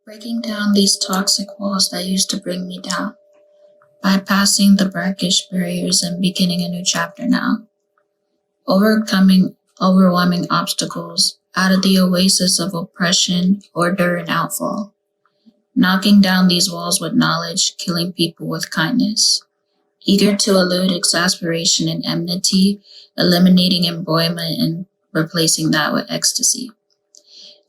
Breaking down these toxic walls that used to bring me down, bypassing the brackish barriers and beginning a new chapter now. Overcoming overwhelming obstacles out of the oasis of oppression, order, and outfall. Knocking down these walls with knowledge, killing people with kindness. Eager to elude exasperation and enmity, eliminating embroilment and replacing that with ecstasy.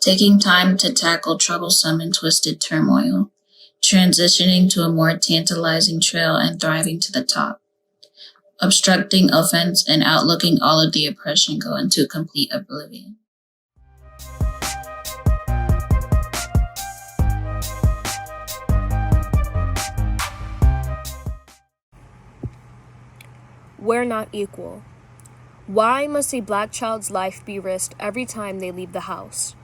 Taking time to tackle troublesome and twisted turmoil, transitioning to a more tantalizing trail and thriving to the top. Obstructing offense and outlooking all of the oppression go into complete oblivion. We're not equal. Why must a black child's life be risked every time they leave the house?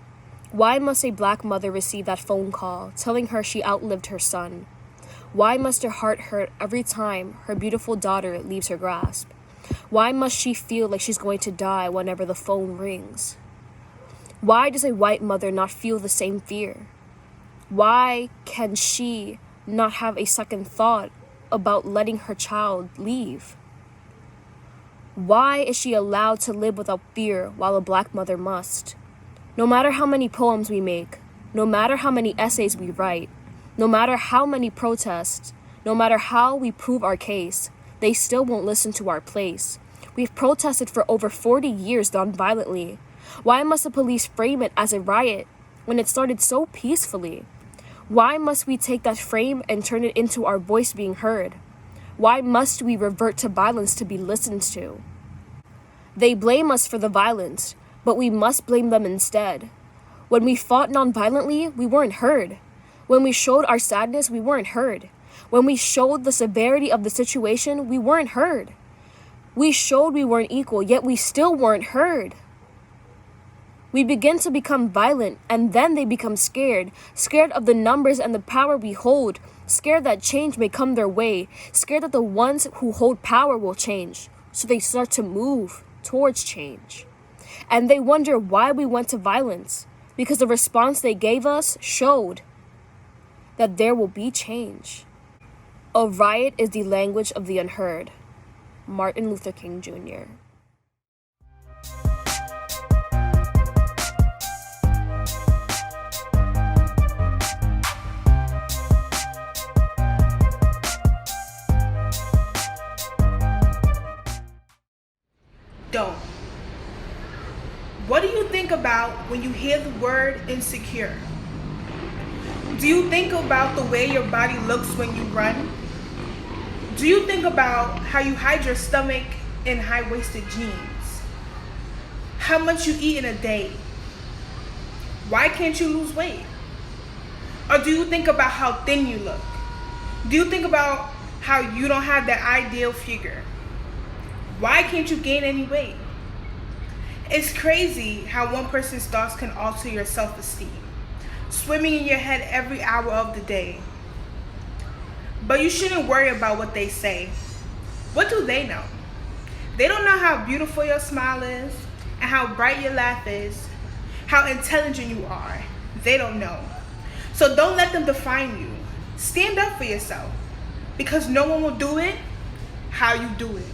Why must a black mother receive that phone call telling her she outlived her son? Why must her heart hurt every time her beautiful daughter leaves her grasp? Why must she feel like she's going to die whenever the phone rings? Why does a white mother not feel the same fear? Why can she not have a second thought about letting her child leave? Why is she allowed to live without fear while a black mother must? No matter how many poems we make, no matter how many essays we write, no matter how many protests, no matter how we prove our case, they still won't listen to our place. We've protested for over 40 years nonviolently. Why must the police frame it as a riot when it started so peacefully? Why must we take that frame and turn it into our voice being heard? Why must we revert to violence to be listened to? They blame us for the violence, but we must blame them instead. When we fought nonviolently, we weren't heard. When we showed our sadness, we weren't heard. When we showed the severity of the situation, we weren't heard. We showed we weren't equal, yet we still weren't heard. We begin to become violent, and then they become scared of the numbers and the power we hold, scared that change may come their way, scared that the ones who hold power will change. So they start to move towards change. And they wonder why we went to violence, because the response they gave us showed that there will be change. A riot is the language of the unheard. Martin Luther King Jr. Don't. What do you think about when you hear the word insecure? Do you think about the way your body looks when you run? Do you think about how you hide your stomach in high-waisted jeans? How much you eat in a day? Why can't you lose weight? Or do you think about how thin you look? Do you think about how you don't have that ideal figure? Why can't you gain any weight? It's crazy how one person's thoughts can alter your self-esteem, swimming in your head every hour of the day. But you shouldn't worry about what they say. What do they know? They don't know how beautiful your smile is, and how bright your laugh is, how intelligent you are. They don't know. So don't let them define you. Stand up for yourself, because no one will do it how you do it.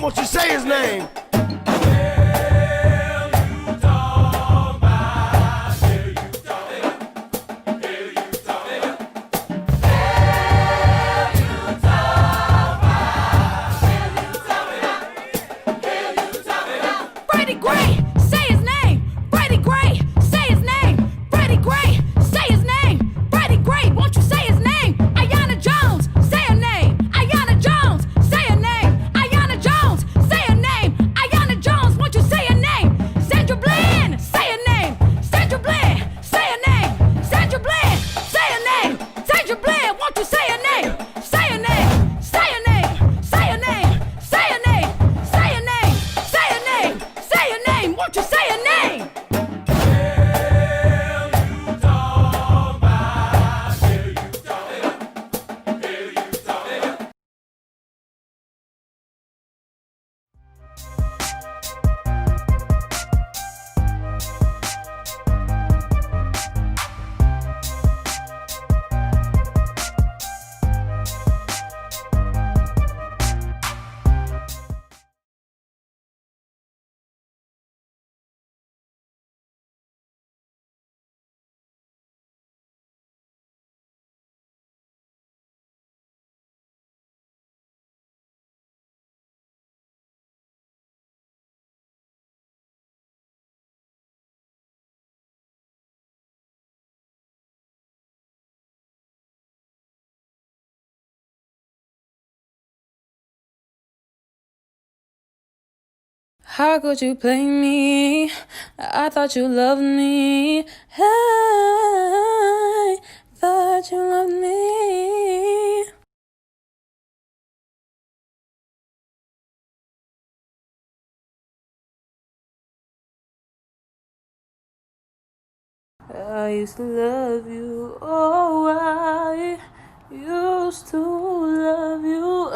Won't you say his name? Gray, say his name. Freddie Gray, say his name. Freddie Gray, say his name. Freddie Gray, won't you say his name? Ayanna Jones, say her name. Ayanna Jones, say her name. Ayanna Jones, say her name. Ayanna Jones, won't you say her name? Sandra Bland, say her name. Sandra Bland, say her name. Sandra Bland, say her name. Sandra Bland, won't you say her name? Say her name. Say her name. Say her name. Say her name. Say her name. Say her name. Say her name. Won't you say her name? How could you play me? I thought you loved me. I thought you loved me. I used to love you. Oh, I used to love you.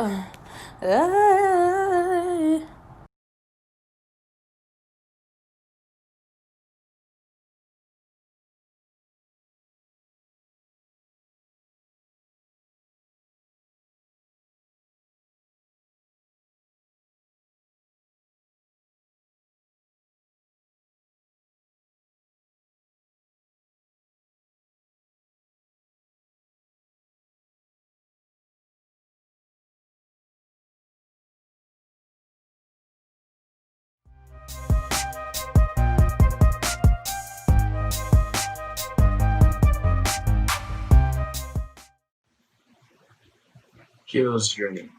Hero's journey.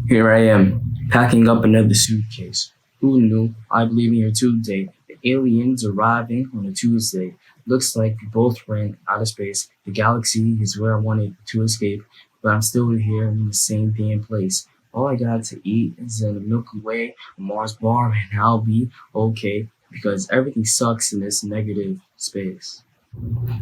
Here I am, packing up another suitcase. Who knew I'd be leaving here today? The aliens arriving on a Tuesday. Looks like we both ran out of space. The galaxy is where I wanted to escape, but I'm still here in the same damn place. All I got to eat is in the Milky Way, a Mars bar, and I'll be okay because everything sucks in this negative space.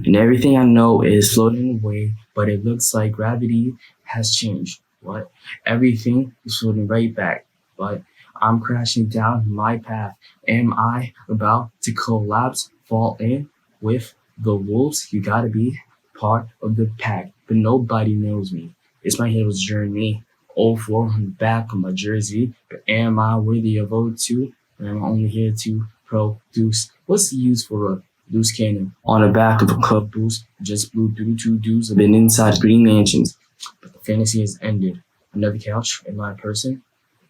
And everything I know is floating away, but it looks like gravity has changed. What? Everything is floating right back, but I'm crashing down my path. Am I about to collapse, fall in with the wolves? You gotta be part of the pack, but nobody knows me. It's my hero's journey. 04 on the back of my jersey, but am I worthy of 02? Or am I only here to produce? What's the use for a loose cannon on the back of a club boost? Just blew through 2 dudes. I've been inside green mansions, but the fantasy has ended. Another couch, another person,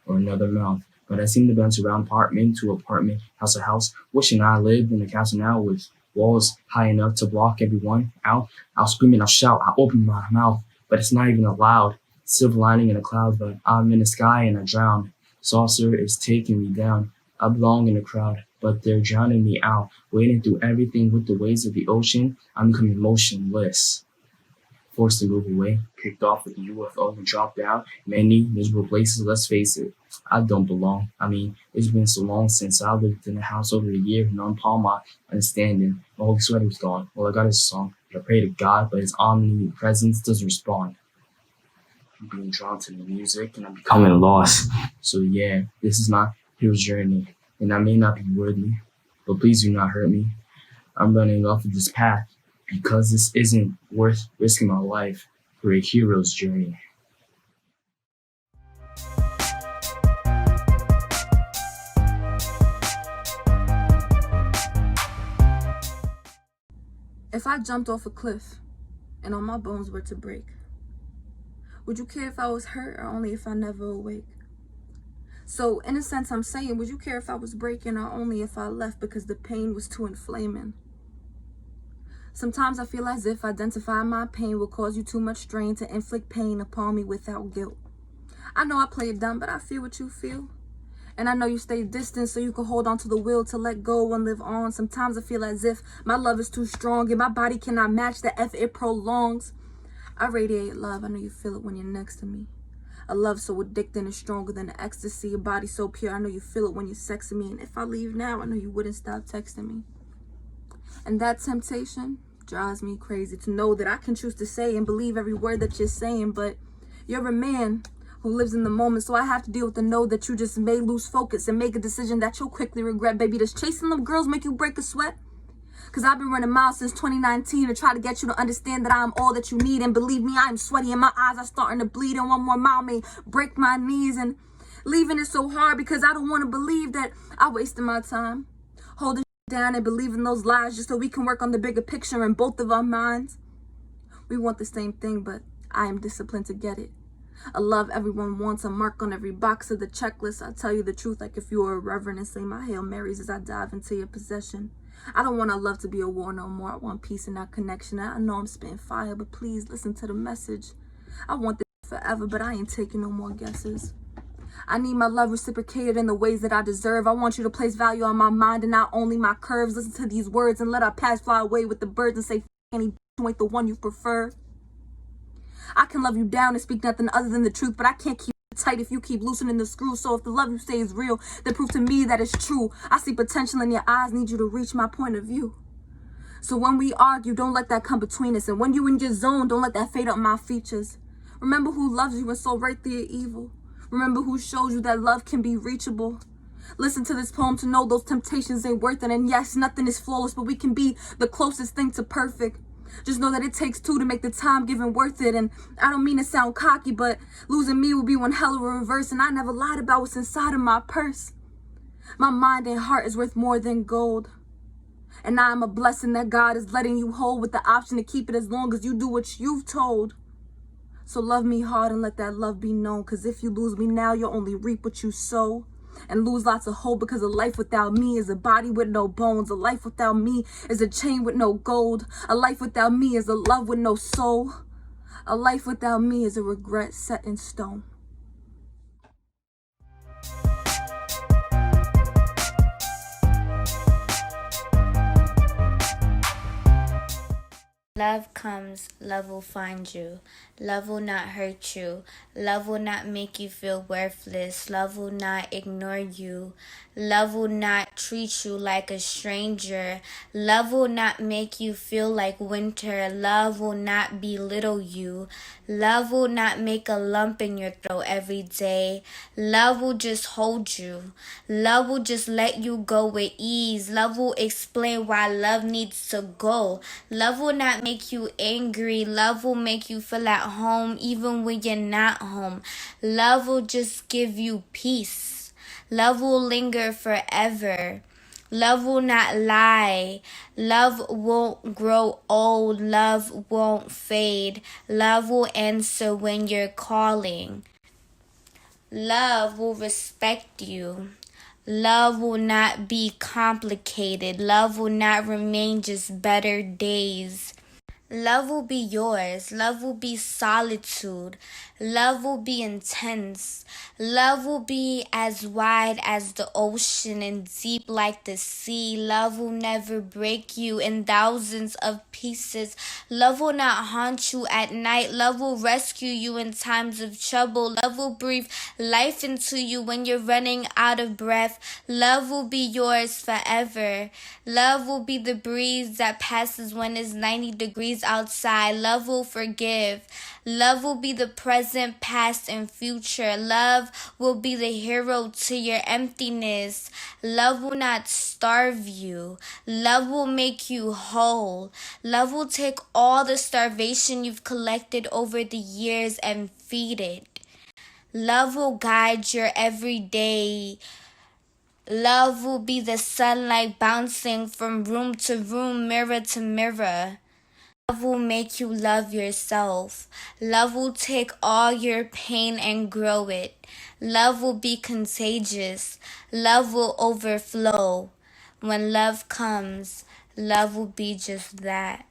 or another mouth. But I seem to bounce around apartment to apartment, house to house, wishing I lived in a castle now with walls high enough to block everyone out. I'll scream and I'll shout, I'll open my mouth, but it's not even allowed. Silver lining in a cloud, but I'm in the sky and I drown. Saucer is taking me down. I belong in a crowd, but they're drowning me out. Wading through everything with the waves of the ocean, I'm becoming motionless. Forced to move away, kicked off with the UFO and dropped down many miserable places. Let's face it, I don't belong. I mean, it's been so long since I lived in a house over a year, and on palm my understanding. My holy sweater was gone. All I got is a song. I pray to God, but his omnipresence doesn't respond. I'm being drawn to the music and I'm becoming lost. So yeah, this is my hero's journey, and I may not be worthy, but please do not hurt me. I'm running off of this path because this isn't worth risking my life for a hero's journey. If I jumped off a cliff and all my bones were to break, would you care if I was hurt or only if I never awake? So in a sense, I'm saying, would you care if I was breaking or only if I left because the pain was too inflaming? Sometimes I feel as if identifying my pain will cause you too much strain to inflict pain upon me without guilt. I know I play it dumb, but I feel what you feel. And I know you stay distant so you can hold on to the will to let go and live on. Sometimes I feel as if my love is too strong and my body cannot match the effort it prolongs. I radiate love. I know you feel it when you're next to me. A love so addicting and stronger than ecstasy. A body so pure. I know you feel it when you're sexing me. And if I leave now, I know you wouldn't stop texting me. And that temptation drives me crazy to know that I can choose to say and believe every word that you're saying, but you're a man who lives in the moment, so I have to deal with the know that you just may lose focus and make a decision that you'll quickly regret. Baby, does chasing them girls make you break a sweat? Because I've been running miles since 2019 to try to get you to understand that I'm all that you need. And believe me, I'm sweaty and my eyes are starting to bleed. And one more mile may break my knees. And leaving is so hard because I don't want to believe that I wasted my time holding down and believing those lies just so we can work on the bigger picture in both of our minds. We want the same thing, but I am disciplined to get it. A love everyone wants, a mark on every box of the checklist. I tell you the truth like if you were a reverend and say my Hail Marys as I dive into your possession. I don't want our love to be a war no more. I want peace in our connection. I know I'm spitting fire, but please listen to the message. I want this forever, but I ain't taking no more guesses. I need my love reciprocated in the ways that I deserve. I want you to place value on my mind and not only my curves. Listen to these words and let our past fly away with the birds and say, any bitch who ain't the one you prefer. I can love you down and speak nothing other than the truth, but I can't keep it tight if you keep loosening the screw. So if the love you say is real, then prove to me that it's true. I see potential in your eyes, need you to reach my point of view. So when we argue, don't let that come between us. And when you in your zone, don't let that fade up my features. Remember who loves you and so right there evil. Remember who shows you that love can be reachable. Listen to this poem to know those temptations ain't worth it. And yes, nothing is flawless, but we can be the closest thing to perfect. Just know that it takes two to make the time given worth it. And I don't mean to sound cocky, but losing me will be one hell of a reverse. And I never lied about what's inside of my purse. My mind and heart is worth more than gold. And I am a blessing that God is letting you hold with the option to keep it as long as you do what you've told. So love me hard and let that love be known. Cause if you lose me now, you'll only reap what you sow. And lose lots of hope because a life without me is a body with no bones. A life without me is a chain with no gold. A life without me is a love with no soul. A life without me is a regret set in stone. Love comes, love will find you. Love will not hurt you. Love will not make you feel worthless. Love will not ignore you. Love will not treat you like a stranger. Love will not make you feel like winter. Love will not belittle you. Love will not make a lump in your throat every day. Love will just hold you. Love will just let you go with ease. Love will explain why love needs to go. Love will not make you angry. Love will make you feel at home even when you're not home. Love will just give you peace. Love will linger forever. Love will not lie. Love won't grow old. Love won't fade. Love will answer when you're calling. Love will respect you. Love will not be complicated. Love will not remain just better days. Love will be yours. Love will be solitude. Love will be intense. Love will be as wide as the ocean and deep like the sea. Love will never break you in thousands of pieces. Love will not haunt you at night. Love will rescue you in times of trouble. Love will breathe life into you when you're running out of breath. Love will be yours forever. Love will be the breeze that passes when it's 90 degrees outside. Love will forgive. Love will be the present, past, and future. Love will be the hero to your emptiness. Love will not starve you. Love will make you whole. Love will take all the starvation you've collected over the years and feed it. Love will guide your every day. Love will be the sunlight bouncing from room to room, mirror to mirror. Love will make you love yourself. Love will take all your pain and grow it. Love will be contagious. Love will overflow. When love comes, love will be just that.